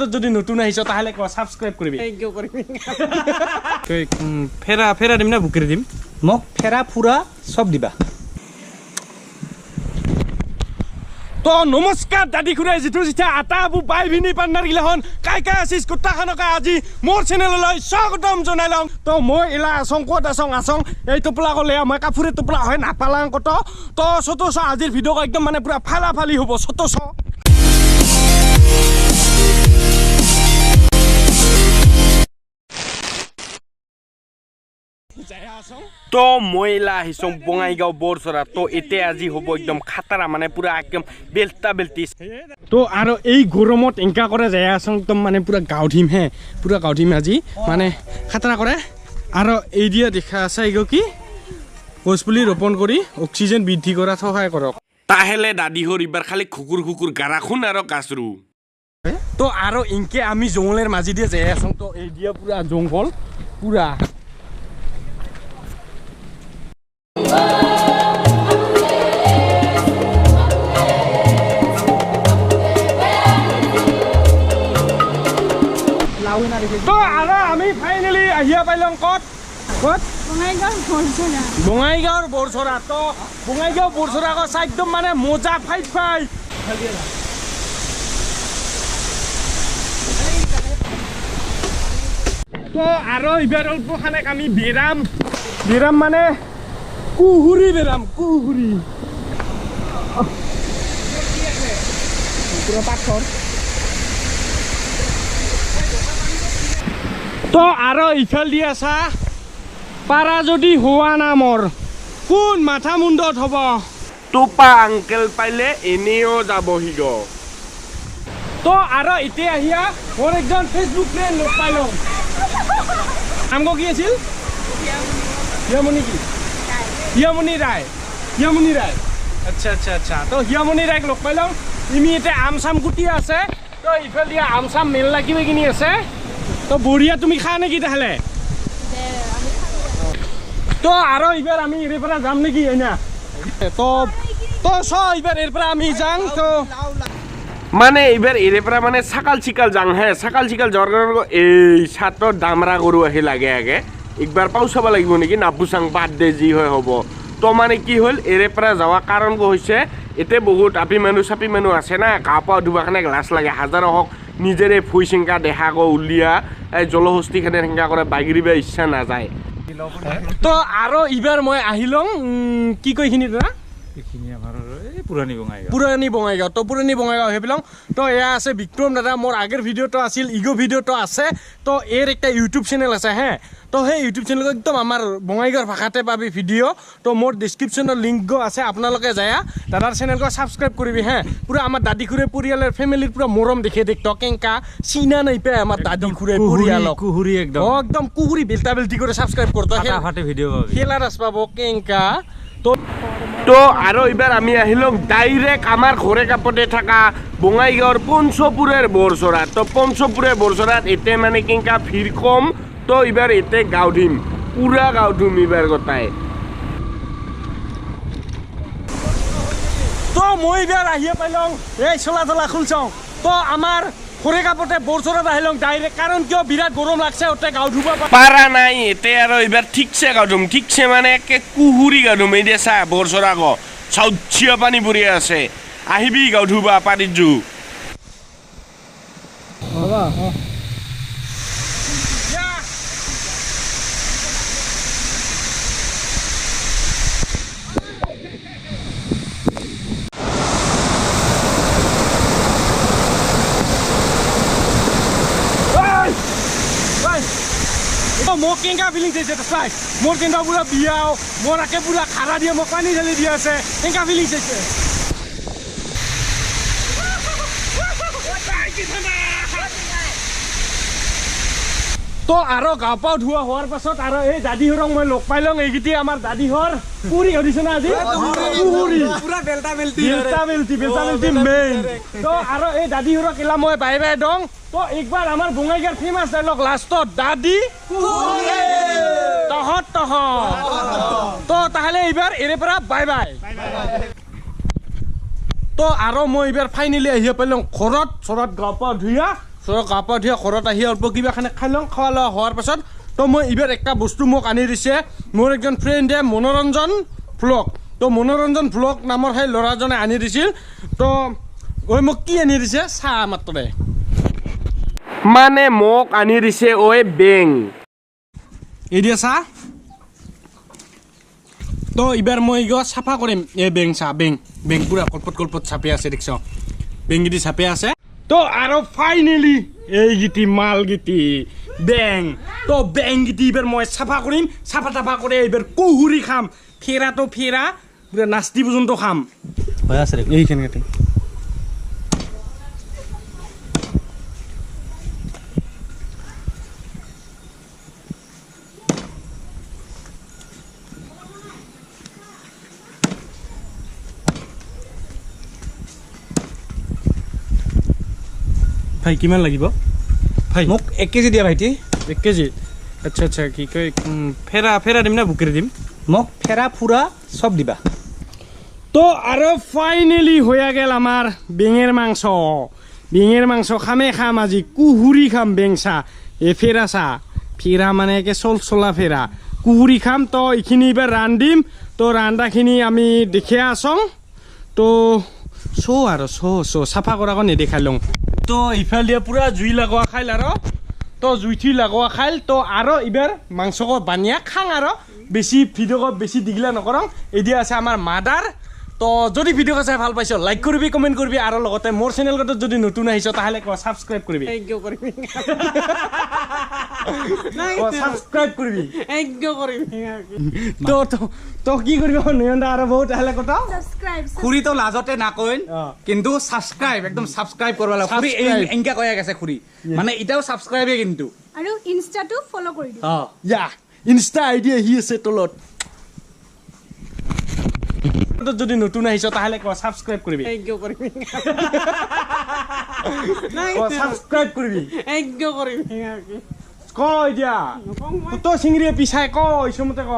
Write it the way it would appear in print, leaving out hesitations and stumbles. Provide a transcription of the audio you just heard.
চেনেলটো যদি নতুন আহিছ তাহলে ক সাবস্ক্ৰাইব কৰিবি কিয় কৰিবি ফেৰা দিম না বুকেৰি দিম মোক ফেৰা ফুৰা সব দিবা তো নমস্কাৰ দাদি খুৰাই যিটো জিঠা আটা বু বাই ভিনি পান্নাৰ গিলাখন কাই আছিস কুত্তাখানকা আজি মোৰ চেনেললৈ স্বাগতম জনাইলং তো মই ইলা আছং ক'ত আছং এই টোপলা ক'লে মই কাপোৰে টোপলা হয় নাপালাং কত তো চতছ আজিৰ ভিডিঅ' একদম মানে পুৰা ফালি হ'ব চতছ তো মহিলা আহিছোঁ বঙাইগাঁও বৰচৰা তো এতিয়া আজি হ'ব একদম খাটাৰা মানে পুৰা একদম বেলতা বেলতি তো আৰু এই গৰমত এংকা কৰে যাই আছোঁ একদম মানে পুৰা গাউঠিম হে পুৰা গাউঠিম আজি মানে খাটাৰা কৰে আৰু এই দিয়া দেখা আছে এগো কি গছপুলি ৰোপণ কৰি অক্সিজেন বৃদ্ধি কৰাত সহায় কৰক তাহেলে দাদি হৰ ইবাৰ খালি খুকুৰ গাৰাখোন আৰু কাচৰু তো আৰু ইনকে আমি জংগলৰ মাজে দিয়ে যাই আছোঁ তো এই দিয়া পুৰা জংগল পুৰা তো আৰু আমি ফাইনেলি আহিয়া পাইলং ক'ত বঙাইগাঁৱৰ বৰচৰা তো বঙাইগাঁও বৰচৰা একদম মানে মজা ফাই তো আৰু এইবাৰ অল্প খানেক আমি বেৰাম মানে কুহুৰি বেৰাম কুহুৰি পুৰা পাথৰ তো আৰু ইফাল দি আছা পাৰা যদি হোৱা না মোৰ কোন মাথা মুণ্ডত হ'ব তোপা আংকেল পাইলে এনেও যাবহি গ তো আৰু এতিয়া আহিয়া মোৰ একজন ফেচবুক ফ্ৰেণ্ড লগ পাইলং নামটো কি আছিল হিয়ামণি ৰায় আচ্ছা তো হিয়ামণি ৰায়ক লগ পাইলং ইমি এতিয়া আম চাম গুটি আছে তো ইফাল দিয়া আম চাম মেল লাগিবে কিনি আছে তো বঢ়িয়া তুমি খা নেকি তাহলে তো আৰু এইবাৰ আমি এৰে পৰা যাম নেকি এনা তো চ এইবাৰ এৰ পৰা আমি যাম তো মানে এইবাৰ এৰে পৰা মানে চাকাল চিকাল যাং হে চাকাল চিকাল যোৱাৰ কাৰণে এই ছাতৰ দামৰা গৰু আহি লাগে আগে একবাৰ পাও চাব লাগিব নেকি নাপুচাং বাদ দে যি হয় হ'ব তো মানে কি হ'ল এৰে পৰা যোৱা কাৰণটো হৈছে এতে বহুত আপি মানুহ আছে না গা পা ধুবা কাৰণে গ্লাছ লাগে হাজাৰ হওক নিজেৰে ফুই চিংকা দেখা গো উলিয়া এই জলহস্তিখানে সেংকা কৰে বাগিৰিব ইচ্ছা নাযায় তো আৰু এইবাৰ মই আহিলং কি কয় এইখিনি দাদা এইখিনি আমাৰ পুৰণি বঙাইগাঁও তো পুৰণি বঙাইগাঁও সেইবিলাক তো এয়া আছে বিক্ৰম দাদা মোৰ আগৰ ভিডিঅ'টো আছিল ইগো ভিডিঅ'টো আছে তো এর একটা ইউটিউব চেনেল আছে হ্যাঁ তো সেই ইউটিউব চেনেল একদম আমার বঙাইগাঁওৰ ভাষাতে পাবি ভিডিঅ' তো মোৰ ডিছক্ৰিপশ্যনৰ লিংক আছে আপোনালোকে যায় দাদাৰ চেনেলক সাবস্ক্ৰাইব কৰিবি হ্যাঁ পুৰা আমাৰ দাদি খুৰে পৰিয়ালৰ ফ্যামিলিৰ পুৰা মৰম দেখে দেখ টকেংকা চিনা নাই পায় আমাৰ দাদি খুৰে পৰিয়ালক কুহুৰি একদম কুহুৰি বেলতা বেলতি কৰে সাবস্ক্ৰাইব কৰতে ফাটাফাটি ভিডিঅ' পাবি খেলা ৰাস পাবো কেংকা তো আৰু এইবাৰ আমি আহিলোঁ ডাইৰেক্ট আমাৰ ঘৰে কাপতে থকা বঙাইগাঁৱৰ পঞ্চপুৰৰ বৰচৰা তো পঞ্চপুৰৰ বৰচৰাত এতিয়া মানে কেংকা ভিৰ কম তো এইবাৰ এতে গাউধিম পুৰা গাউধিম এইবাৰ গোটাই তো মই এইবাৰ আহিয়ে পাইলং এই চলা খুলছং তো আমাৰ ঘৰে কাপতে বৰচৰাত আহিলং ডাইৰেক্ট কাৰণ কিয় বিৰাট গৰম লাগছে ওতে গাও ধুবা পাৰা নাই এতে আৰু এইবাৰ ঠিকছে গাউধুম ঠিকছে মানে একে কুহুৰি গাউধুম এই দে চা বৰচৰা গ চাউচিয়া পানী পৰি আছে আহিবি গাও ধুবা পানীত জু মোক কেংকা ফিলিং চাইছে চাই মোৰ কেংকা পুৰা বিয়াও মোৰ আকে পুৰা খাৰা দিয়ে মোক পানী ঢালি দি আছে কেংকা ফিলিং চাইছে তো আৰু গা পাও ধোৱা হোৱাৰ পাছত আৰু এই দাদিহৰক মই লগ পাইলং এইগিটি আমাৰ দাদিহৰ পুৰি হদিছে না আজি পুৰি পুৰা বেলতা বেলতি মেইন তো আৰু এই দাদিহৰক এলা মই বাই দং তো একবাৰ আমাৰ বঙাইগাঁৱৰ ফেমাস ডায়লগ লাষ্টত দাদি তহত তো তাহলে এইবাৰ এৰে পৰা বাই তো আৰু মই এইবাৰ ফাইনেলি আহিয়ে পাইলং ঘৰত চৰত গা পা ধুইয়া গা পা ধুই ঘৰত আহি অল্প কিবা খাই লওঁ খোৱা লোৱা হোৱাৰ পাছত তো মই এইবাৰ একটা বস্তু মোক আনি দিছে মোৰ একজন ফ্ৰেণ্ডে মনোৰঞ্জন ভ্লগ তো মনোৰঞ্জন ভ্লগ নামৰ সেই ল'ৰাজনে আনি দিছিল তো ঐ মোক কি আনি দিছে চাহ মাত্ৰৰে মানে মোক আনি দিছে ঐ বেং এই দিয়া চাহ তো এইবাৰ মই চাফা কৰিম এই বেং চাহ বেং পুৰা কলপত চাপি আছে দেখছ বেংগিটি চাপি আছে তো আৰু ফাইনেলি এইগিটি মালগিটি বেং তো বেংগিটি এইবাৰ মই চাফা কৰিম চাফা কৰি এইবাৰ কুহুৰি খাম ফেৰাটো ফেৰা পুৰা নাস্তি পৰ্যন্ত খাম হৈ আছে এইখিনিতে ভাই কিমান লাগিব ভাই মোক 1 কেজি দিয়া ভাইটি 1 কেজি আচ্ছা কি কয় ফেৰা দিম না বুকেৰি দিম মোক ফেৰা ফুৰা চব দিবা তো আৰু ফাইনেলি হৈ গেল আমাৰ বেঙেৰ মাংস খাম আজি কুহুৰি খাম বেংচা এই ফেৰা চা ফেৰা মানে একে চলা ফেৰা কুহুৰি খাম তো এইখিনি এইবাৰ ৰান্ধিম তো ৰান্ধাখিনি আমি দেখি আছোঁ তো চাফা কৰাকো নেদেখাই লওঁ তো ইফালে দিয়ে পুৰা জুই লগোৱা খাইল আৰু তো জুইঠি লগোৱা খাইল তো আৰু এইবাৰ মাংসকো বানিয়া খাং আৰু বেছি ভিডিঅ'ক বেছি দীঘলা নকৰোঁ এতিয়া আছে আমাৰ মাদাৰ তো যদি ভিডিঅ' চাই ভাল পাইছ লাইক কৰিবি কমেণ্ট কৰিবি আৰু লগতে মোৰ চেনেলটোত যদি নতুন আহিছ তাহলে ছাবস্ক্ৰাইব কৰিবি তো কি কৰিবি নয়নদা আৰু বহুত তাহলে কথা খুৰী তো লাজতে নাকইন কিন্তু সাবস্ক্ৰাইব একদম সাবস্ক্ৰাইব কৰবা লাগে খুৰী এংকা কয়া গেছে খুৰী মানে এটাও সাবস্ক্ৰাইবে কিন্তু আৰু ইনষ্টাটো ফলো কৰি দিও ইয়া ইনষ্টা আইডি আহি আছে তলত যদি নতুন আহিছ তাহলে ছাবস্ক্ৰাইব কৰিবি ছাবস্ক্ৰাইব কৰিবি ক এতিয়া তো চিংৰিয়ে পিছাই ক ইসমতে ক